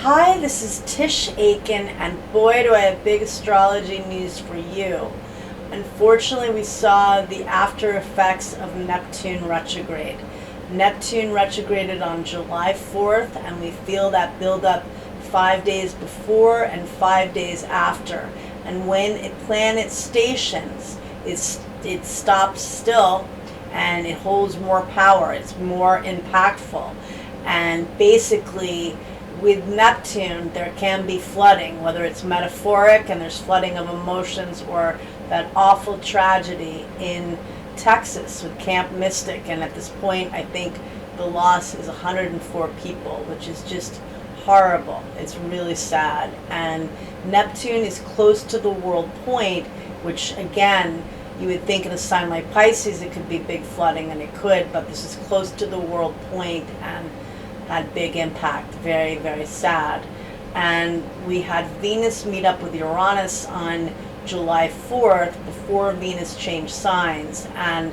Hi, this is Tisch, Aitken, and boy do I have big astrology news for you. Unfortunately, we saw the after effects of Neptune retrograde. Neptune retrograded on July 4th, and we feel that build up 5 days before and 5 days after. And when a planet stations, it stops still and it holds more power. It's more impactful. And basically, with Neptune, there can be flooding, whether it's metaphoric and there's flooding of emotions, or that awful tragedy in Texas with Camp Mystic. And at this point, I think the loss is 104 people, which is just horrible. It's really sad. And Neptune is close to the world point, which again, you would think in a sign like Pisces, it could be big flooding, and it could, but this is close to the world point and had big impact. Very, very sad. And we had Venus meet up with Uranus on July 4th before Venus changed signs, and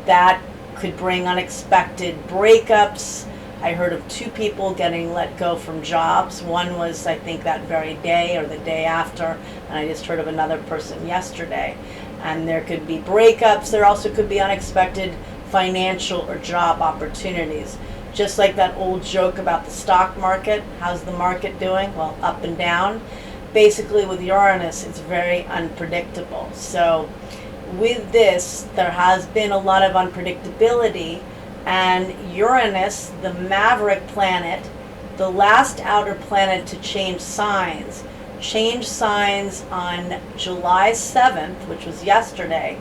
that could bring unexpected breakups. I heard of 2 people getting let go from jobs. One was, I think, that very day or the day after, and I just heard of another person yesterday. And there could be breakups. There also could be unexpected financial or job opportunities. Just like that old joke about the stock market. How's the market doing? Well, up and down. Basically, with Uranus, it's very unpredictable. So with this, there has been a lot of unpredictability, and Uranus, the maverick planet, the last outer planet to change signs on July 7th, which was yesterday,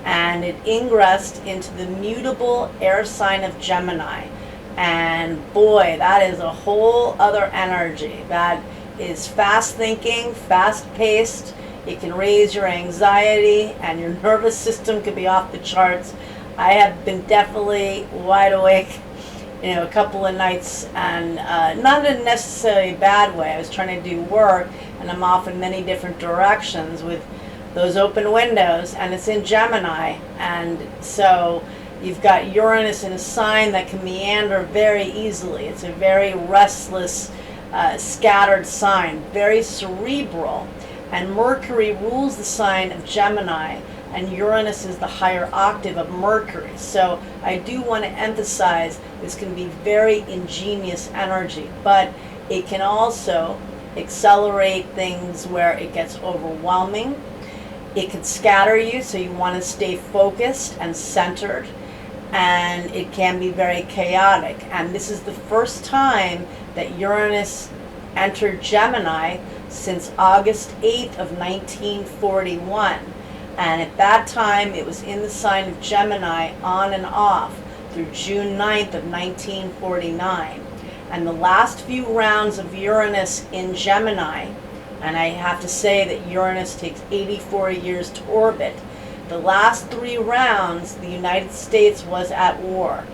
and it ingressed into the mutable air sign of Gemini. And boy, that is a whole other energy. That is fast thinking, fast paced. It can raise your anxiety, and your nervous system could be off the charts. I have been definitely wide awake, a couple of nights, and not in a necessarily bad way. I was trying to do work, and I'm off in many different directions with those open windows, and it's in Gemini. And so you've got Uranus in a sign that can meander very easily. It's a very restless, scattered sign, very cerebral. And Mercury rules the sign of Gemini, and Uranus is the higher octave of Mercury. So I do want to emphasize this can be very ingenious energy, but it can also accelerate things where it gets overwhelming. It can scatter you, so you want to stay focused and centered. And it can be very chaotic. And this is the first time that Uranus entered Gemini since August 8th of 1941. And at that time, it was in the sign of Gemini on and off through June 9th of 1949. And the last few rounds of Uranus in Gemini, and I have to say that Uranus takes 84 years to orbit, the last 3 rounds, the United States was at war.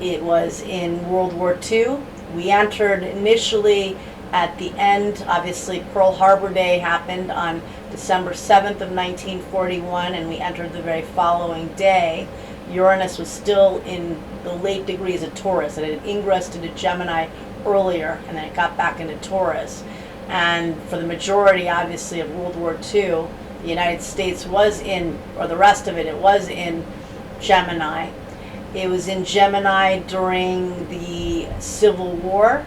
It was in World War II. We entered initially at the end. Obviously, Pearl Harbor Day happened on December 7th of 1941, and we entered the very following day. Uranus was still in the late degrees of Taurus. It had ingressed into Gemini earlier, and then it got back into Taurus. And for the majority, obviously, of World War II, the United States was in, or the rest of it, it was in Gemini. It was in Gemini during the Civil War,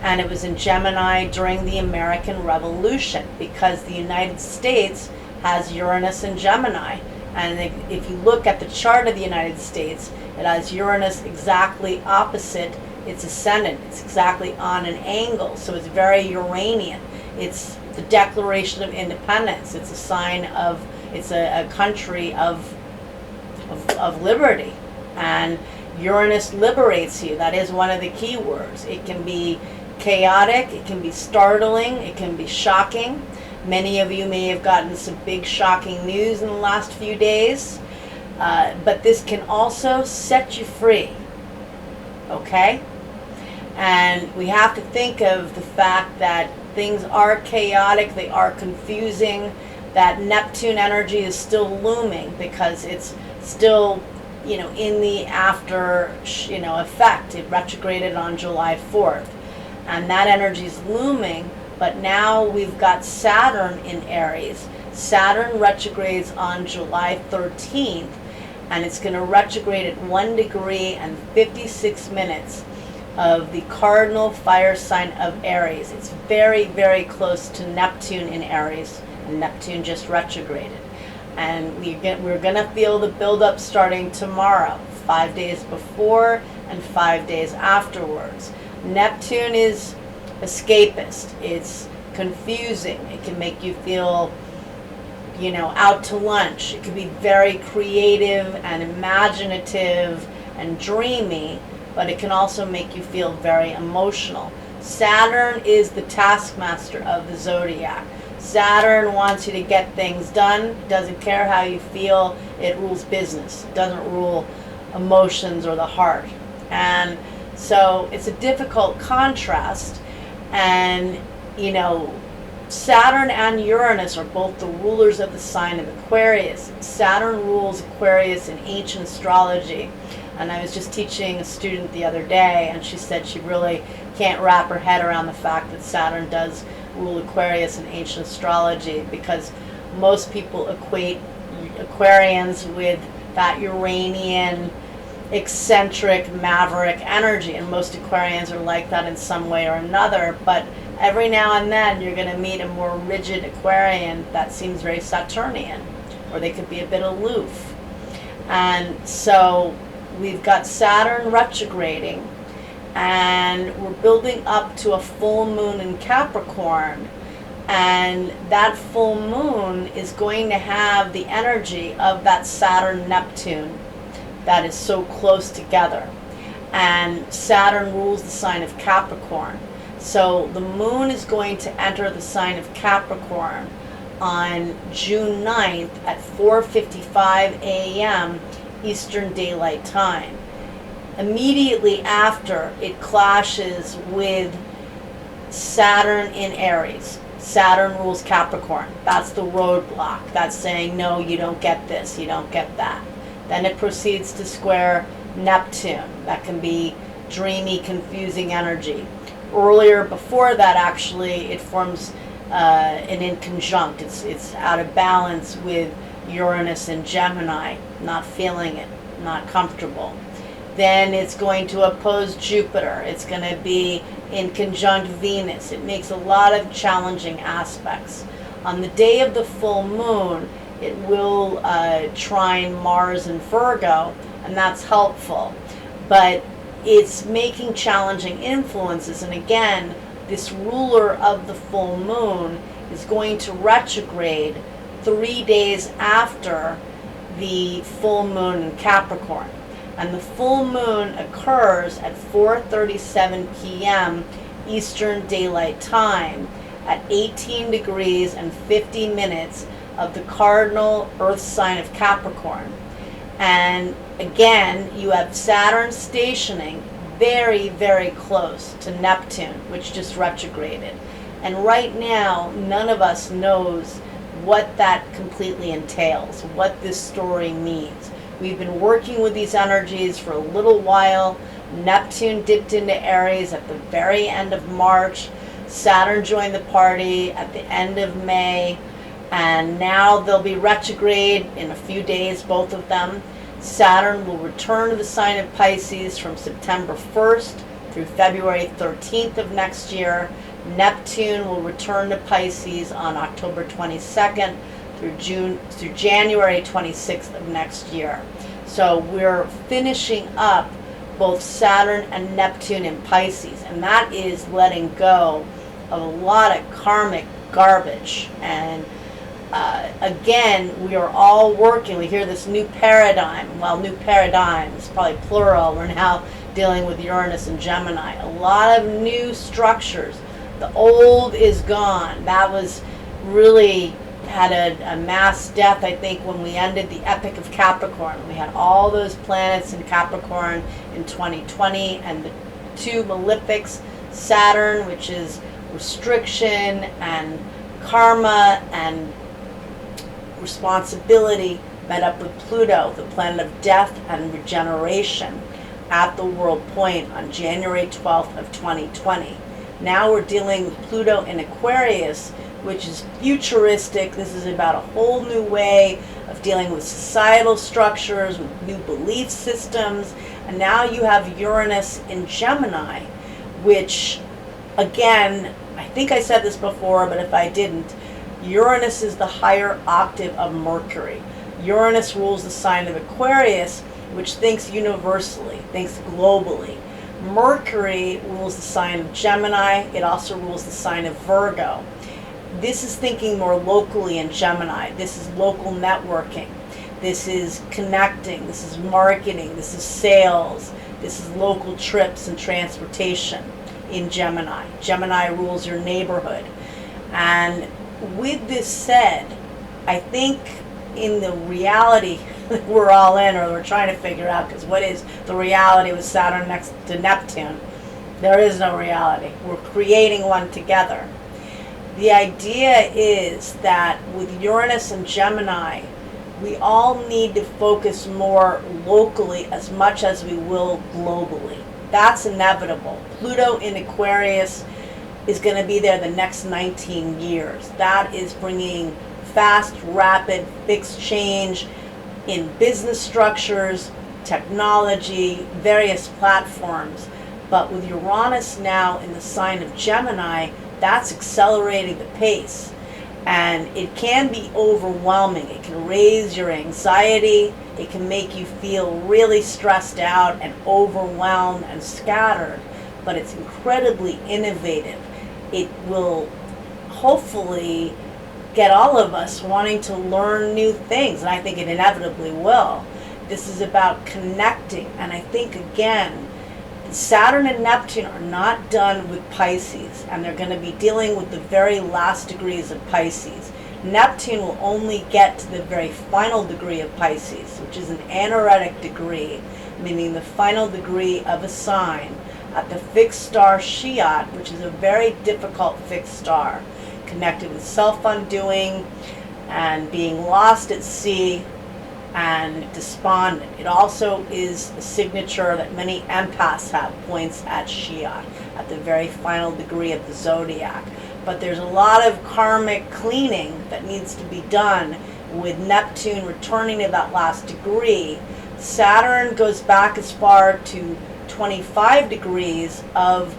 and it was in Gemini during the American Revolution, because the United States has Uranus in Gemini. And if you look at the chart of the United States, it has Uranus exactly opposite its ascendant. It's exactly on an angle, so it's very Uranian. It's the Declaration of Independence. It's a sign of, it's a country of liberty. And Uranus liberates you. That is one of the key words. It can be chaotic, it can be startling, it can be shocking. Many of you may have gotten some big shocking news in the last few days, but this can also set you free, okay? And we have to think of the fact that things are chaotic, they are confusing, that Neptune energy is still looming because it's still, in the after, effect. It retrograded on July 4th. and that energy is looming. But now we've got Saturn in Aries. Saturn retrogrades on July 13th, and it's going to retrograde at 1 degree and 56 minutes of the cardinal fire sign of Aries. It's very, very close to Neptune in Aries, and Neptune just retrograded. And we're going to feel the buildup starting tomorrow, 5 days before and 5 days afterwards. Neptune is escapist. It's confusing. It can make you feel, out to lunch. It can be very creative and imaginative and dreamy, but it can also make you feel very emotional. Saturn is the taskmaster of the zodiac. Saturn wants you to get things done. Doesn't care how you feel. It rules business. It doesn't rule emotions or the heart. And so it's a difficult contrast. And, Saturn and Uranus are both the rulers of the sign of Aquarius. Saturn rules Aquarius in ancient astrology. And I was just teaching a student the other day, and she said she really can't wrap her head around the fact that Saturn does rule Aquarius in ancient astrology, because most people equate Aquarians with that Uranian, eccentric, maverick energy, and most Aquarians are like that in some way or another. But every now and then you're going to meet a more rigid Aquarian that seems very Saturnian, or they could be a bit aloof. And so we've got Saturn retrograding, and we're building up to a full moon in Capricorn, and that full moon is going to have the energy of that Saturn-Neptune that is so close together. And Saturn rules the sign of Capricorn. So the moon is going to enter the sign of Capricorn on June 9th at 4:55 a.m. Eastern Daylight Time. Immediately after, it clashes with Saturn in Aries. Saturn rules Capricorn. That's the roadblock. That's saying, no, you don't get this, you don't get that. Then it proceeds to square Neptune. That can be dreamy, confusing energy. Earlier, before that, actually, it forms an inconjunct. It's out of balance with Uranus and Gemini, not feeling it, not comfortable. Then it's going to oppose Jupiter. It's going to be in conjunct Venus. It makes a lot of challenging aspects. On the day of the full moon, it will trine Mars and Virgo, and that's helpful. But it's making challenging influences, and again, this ruler of the full moon is going to retrograde 3 days after the full moon in Capricorn. And the full moon occurs at 4:37 p.m. Eastern Daylight Time at 18 degrees and 50 minutes of the cardinal earth sign of Capricorn. And again, you have Saturn stationing very, very close to Neptune, which just retrograded. And right now, none of us knows what that completely entails, what this story means. We've been working with these energies for a little while. Neptune dipped into Aries at the very end of March. Saturn joined the party at the end of May. And now they'll be retrograde in a few days, both of them. Saturn will return to the sign of Pisces from September 1st through February 13th of next year. Neptune will return to Pisces on October 22nd through January 26th of next year. So we're finishing up both Saturn and Neptune in Pisces, and that is letting go of a lot of karmic garbage. And again, we are all working. We hear this new paradigm. Well, new paradigm is probably plural. We're now dealing with Uranus and Gemini. A lot of new structures. The old is gone. That was really had a mass death, I think, when we ended the epic of Capricorn. We had all those planets in Capricorn in 2020, and the two malefics, Saturn, which is restriction and karma and responsibility, met up with Pluto, the planet of death and regeneration, at the world point on January 12th of 2020. Now we're dealing with Pluto in Aquarius, which is futuristic. This is about a whole new way of dealing with societal structures, with new belief systems. And now you have Uranus in Gemini, which, again, I think I said this before, but if I didn't, Uranus is the higher octave of Mercury. Uranus rules the sign of Aquarius, which thinks universally, thinks globally. Mercury rules the sign of Gemini. It also rules the sign of Virgo. This is thinking more locally in Gemini. This is local networking. This is connecting. This is marketing. This is sales. This is local trips and transportation in Gemini. Gemini rules your neighborhood. And with this said, I think in the reality we're all in, or we're trying to figure out, because what is the reality with Saturn next to Neptune? There is no reality. We're creating one together. The idea is that with Uranus and Gemini, we all need to focus more locally as much as we will globally. That's inevitable. Pluto in Aquarius is going to be there the next 19 years. That is bringing fast, rapid, fixed change in business structures, technology, various platforms. But with Uranus now in the sign of Gemini, that's accelerating the pace. And it can be overwhelming. It can raise your anxiety. It can make you feel really stressed out and overwhelmed and scattered. But it's incredibly innovative. It will hopefully get all of us wanting to learn new things, and I think it inevitably will. This is about connecting, and I think, again, Saturn and Neptune are not done with Pisces, and they're going to be dealing with the very last degrees of Pisces. Neptune will only get to the very final degree of Pisces, which is an anaretic degree, meaning the final degree of a sign, at the fixed star Shiat, which is a very difficult fixed star, connected with self-undoing and being lost at sea and despondent. It also is a signature that many empaths have, points at Shiat, at the very final degree of the zodiac. But there's a lot of karmic cleaning that needs to be done with Neptune returning to that last degree. Saturn goes back as far to 25 degrees of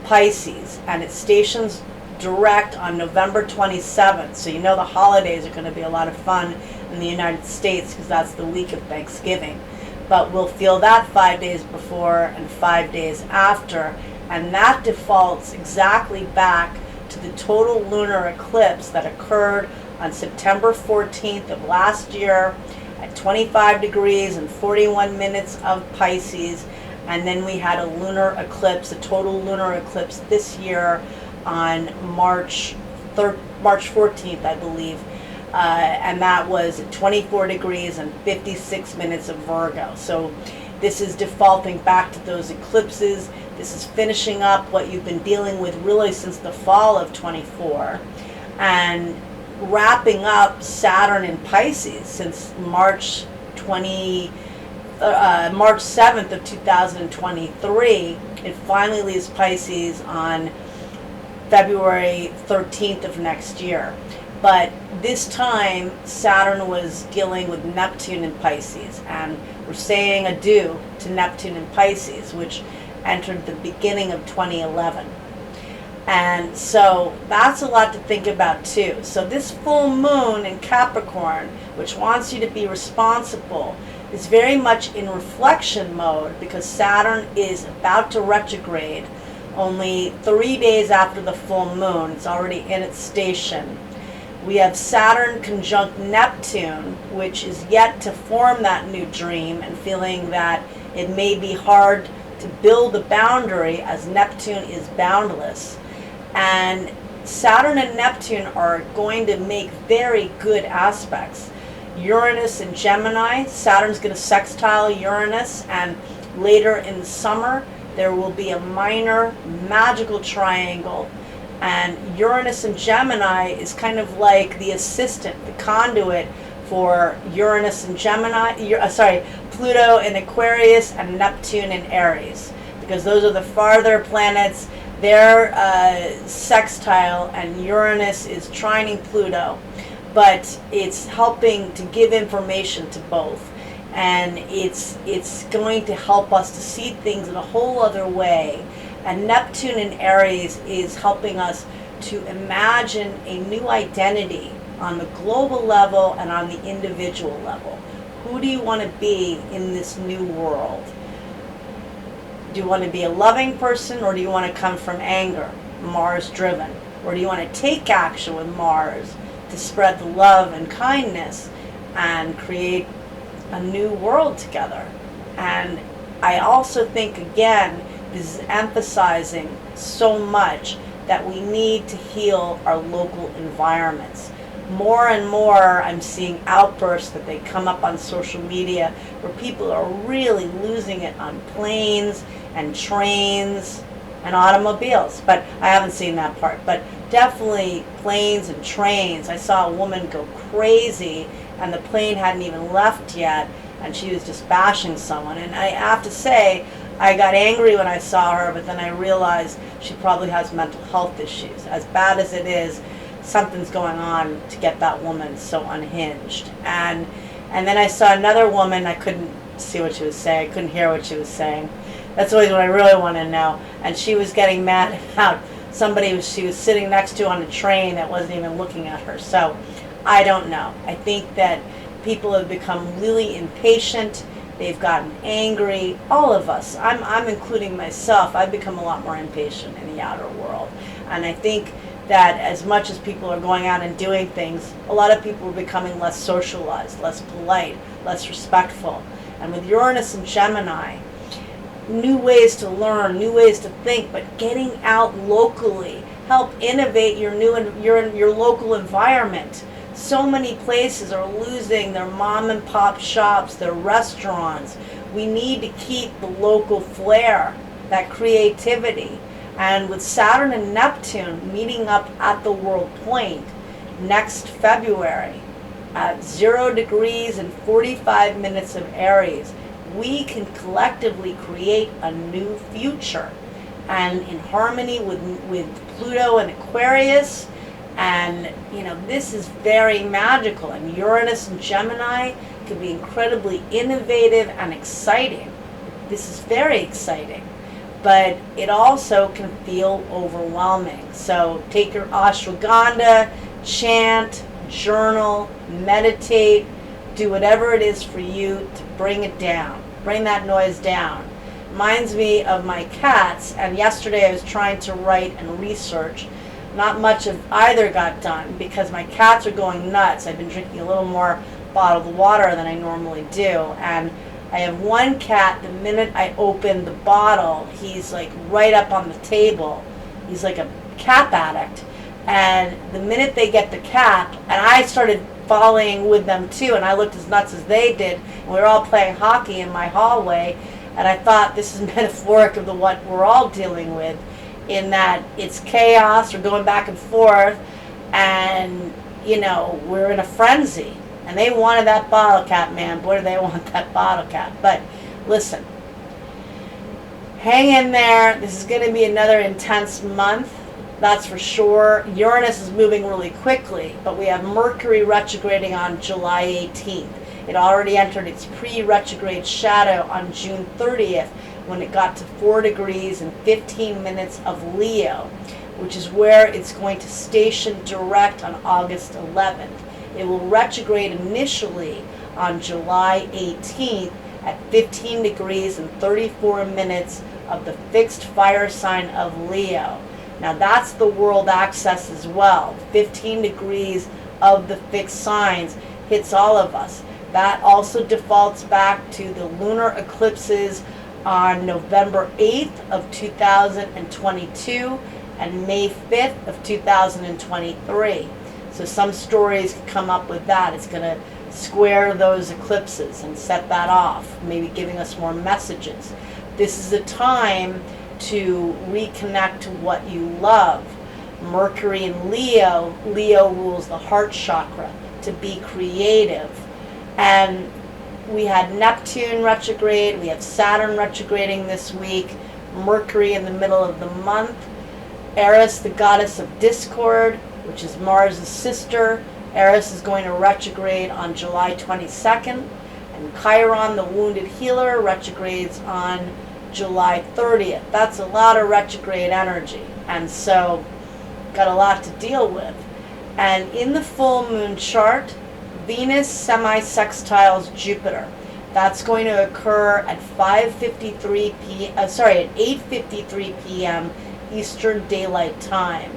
Pisces, and it stations direct on November 27th. So you know the holidays are going to be a lot of fun in the United States because that's the week of Thanksgiving. But we'll feel that 5 days before and 5 days after, and that defaults exactly back to the total lunar eclipse that occurred on September 14th of last year at 25 degrees and 41 minutes of Pisces. And then we had a lunar eclipse, a total lunar eclipse this year on March 14th, I believe. And that was 24 degrees and 56 minutes of Virgo. So this is defaulting back to those eclipses. This is finishing up what you've been dealing with really since the fall of 24, and wrapping up Saturn in Pisces since March 7th of 2023. It finally leaves Pisces on February 13th of next year. But this time, Saturn was dealing with Neptune in Pisces, and we're saying adieu to Neptune in Pisces, which entered the beginning of 2011. And so that's a lot to think about too. So this full moon in Capricorn, which wants you to be responsible, is very much in reflection mode because Saturn is about to retrograde only 3 days after the full moon. It's already in its station. We have Saturn conjunct Neptune, which is yet to form that new dream, and feeling that it may be hard to build a boundary as Neptune is boundless. And Saturn and Neptune are going to make very good aspects. Uranus and Gemini, Saturn's going to sextile Uranus, and later in the summer there will be a minor magical triangle. And Uranus and Gemini is kind of like the assistant, the conduit for Uranus and Gemini, Pluto in Aquarius and Neptune in Aries, because those are the farther planets Their sextile, and Uranus is trining Pluto, but it's helping to give information to both. And it's going to help us to see things in a whole other way. And Neptune in Aries is helping us to imagine a new identity on the global level and on the individual level. Who do you want to be in this new world? Do you want to be a loving person, or do you want to come from anger, Mars driven? Or do you want to take action with Mars to spread the love and kindness and create a new world together? And I also think, again, this is emphasizing so much that we need to heal our local environments. More and more I'm seeing outbursts that they come up on social media where people are really losing it on planes and trains and automobiles. But I haven't seen that part. But definitely planes and trains. I saw a woman go crazy and the plane hadn't even left yet and she was just bashing someone. And I have to say, I got angry when I saw her, but then I realized she probably has mental health issues. As bad as it is, something's going on to get that woman so unhinged. And then I saw another woman, I couldn't see what she was saying, I couldn't hear what she was saying. That's always what I really want to know. And she was getting mad about somebody she was sitting next to on a train that wasn't even looking at her. So I don't know. I think that people have become really impatient. They've gotten angry. All of us. I'm including myself. I've become a lot more impatient in the outer world. And I think that as much as people are going out and doing things, a lot of people are becoming less socialized, less polite, less respectful. And with Uranus and Gemini, new ways to learn, new ways to think, but getting out locally, help innovate your local environment. So many places are losing their mom and pop shops, their restaurants. We need to keep the local flair, that creativity. And with Saturn and Neptune meeting up at the World Point next February at 0 degrees and 45 minutes of Aries, we can collectively create a new future. And in harmony with Pluto and Aquarius, and this is very magical. And Uranus and Gemini can be incredibly innovative and exciting. This is very exciting. But it also can feel overwhelming. So take your ashwagandha, chant, journal, meditate, do whatever it is for you to bring it down, bring that noise down. Reminds me of my cats, and yesterday I was trying to write and research. Not much of either got done because my cats are going nuts. I've been drinking a little more bottled water than I normally do, and I have one cat, the minute I open the bottle, he's like right up on the table. He's like a cap addict. And the minute they get the cap, and I started following with them too, and I looked as nuts as they did, and we were all playing hockey in my hallway, and I thought this is metaphoric of what we're all dealing with, in that it's chaos, we're going back and forth, and we're in a frenzy. And they wanted that bottle cap, man. Boy, do they want that bottle cap. But listen, hang in there. This is going to be another intense month. That's for sure. Uranus is moving really quickly, but we have Mercury retrograding on July 18th. It already entered its pre-retrograde shadow on June 30th when it got to 4 degrees and 15 minutes of Leo, which is where it's going to station direct on August 11th. It will retrograde initially on July 18th at 15 degrees and 34 minutes of the fixed fire sign of Leo. Now that's the world axis as well. 15 degrees of the fixed signs hits all of us. That also defaults back to the lunar eclipses on November 8th of 2022 and May 5th of 2023. So some stories come up with that. It's going to square those eclipses and set that off, maybe giving us more messages. This is a time to reconnect to what you love. Mercury in Leo, Leo rules the heart chakra, to be creative. And we had Neptune retrograde, we have Saturn retrograding this week, Mercury in the middle of the month. Eris, the goddess of discord, which is Mars' sister. Eris is going to retrograde on July 22nd. And Chiron, the wounded healer, retrogrades on July 30th. That's a lot of retrograde energy. And so, got a lot to deal with. And in the full moon chart, Venus semi-sextiles Jupiter. That's going to occur at 8:53 p.m. Eastern Daylight Time.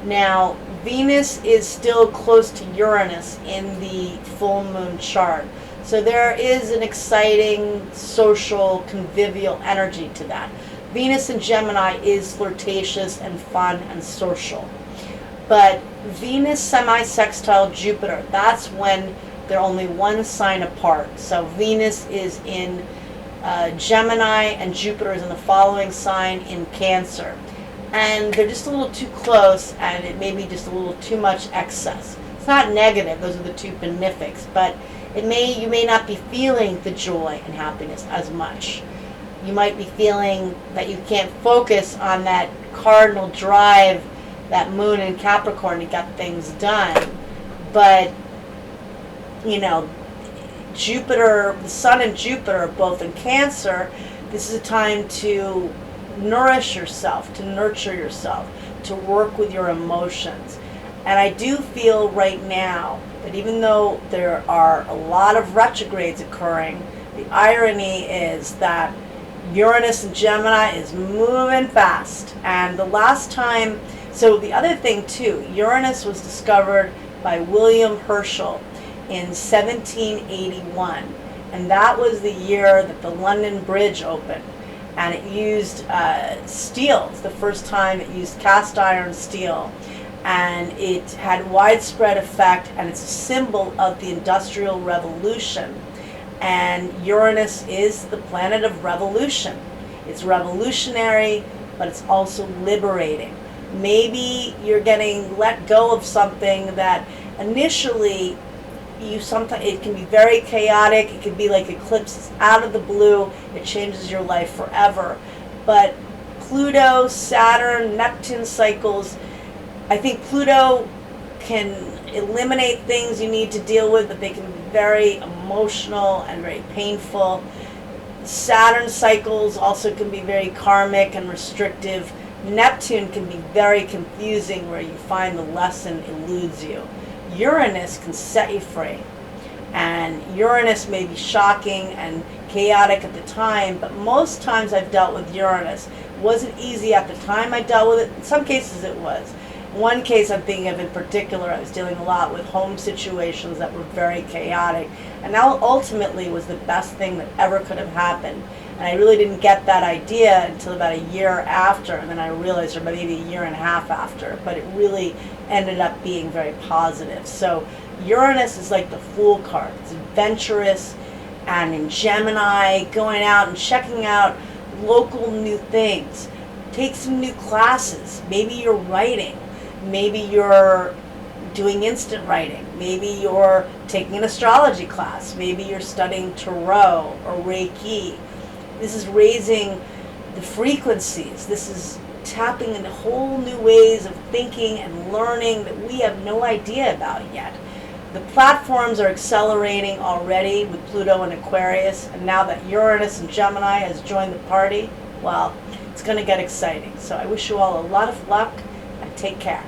Now, Venus is still close to Uranus in the full moon chart. So there is an exciting social, convivial energy to that. Venus in Gemini is flirtatious and fun and social. But Venus semi-sextile Jupiter, that's when they're only one sign apart. So Venus is in Gemini and Jupiter is in the following sign in Cancer. And they're just a little too close, and it may be just a little too much excess. It's not negative, those are the two benefics, but you may not be feeling the joy and happiness as much. You might be feeling that you can't focus on that cardinal drive, that moon in Capricorn to get things done. But, Jupiter, the sun and Jupiter, both in Cancer, this is a time to nourish yourself, to nurture yourself, to work with your emotions. And I do feel right now that even though there are a lot of retrogrades occurring, the irony is that Uranus in Gemini is moving fast. And the last time, so the other thing too, Uranus was discovered by William Herschel in 1781. And that was the year that the London Bridge opened. And it used steel. It's the first time it used cast iron steel. And it had widespread effect, and it's a symbol of the Industrial Revolution. And Uranus is the planet of revolution. It's revolutionary, but it's also liberating. Maybe you're getting let go of something that initially it can be very chaotic. It can be like eclipses out of the blue. It changes your life forever. But Pluto, Saturn, Neptune cycles, I think Pluto can eliminate things you need to deal with, but they can be very emotional and very painful. Saturn cycles also can be very karmic and restrictive. Neptune can be very confusing, where you find the lesson eludes you. Uranus can set you free. And Uranus may be shocking and chaotic at the time, but most times I've dealt with Uranus. It wasn't easy at the time I dealt with it. In some cases it was. One case I'm thinking of in particular, I was dealing a lot with home situations that were very chaotic, and that ultimately was the best thing that ever could have happened. And I really didn't get that idea until about a year after, and then I realized, or maybe a year and a half after, but it really ended up being very positive. So Uranus is like the Fool card. It's adventurous, and in Gemini, going out and checking out local new things. Take some new classes. Maybe you're writing. Maybe you're doing instant writing. Maybe you're taking an astrology class. Maybe you're studying tarot or Reiki. This is raising the frequencies. This is tapping into whole new ways of thinking and learning that we have no idea about yet. The platforms are accelerating already with Pluto and Aquarius, and now that Uranus and Gemini has joined the party, well, it's going to get exciting. So I wish you all a lot of luck, and take care.